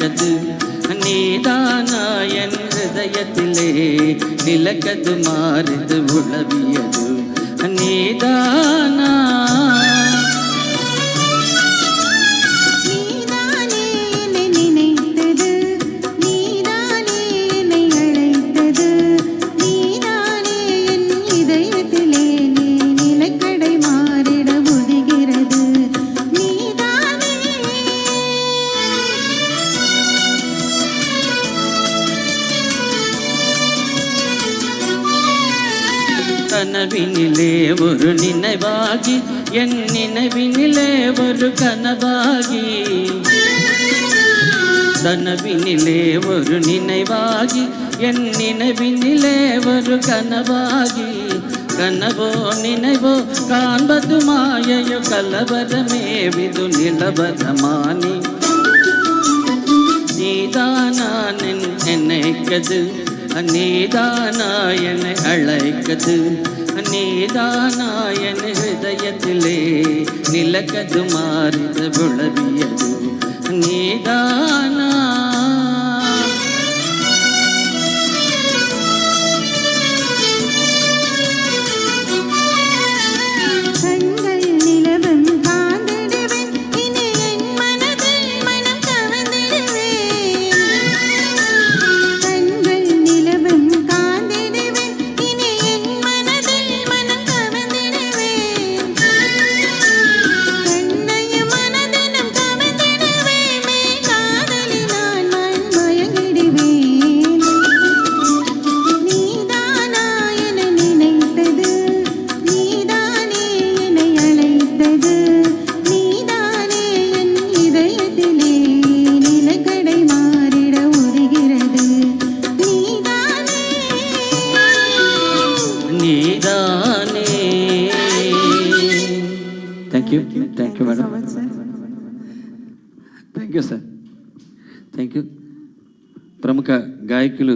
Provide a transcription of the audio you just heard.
அழைத்தது நீதானா என் ஹிருதயத்திலே நிலக்கது மாறுது உளவியது நீதானா கனவினிலே ஒரு நினைவாகி என் நினைவினிலே ஒரு கனவாகி கனவினிலே ஒரு நினைவாகி என் நினைவினிலே ஒரு கனவாகி கனவோ நினைவோ காண்பது மாயையோ கலவரமே விது நிலவரமானி நீதானா நினைக்கது நீதானா என்னை அழைக்கது நீதானா என் ஹிருதயத்திலே நிலக்கது மாறுது உளவியது நீதானா Thank you, madam. Thank you, sir. Thank you. ప్రముఖ గాయకులు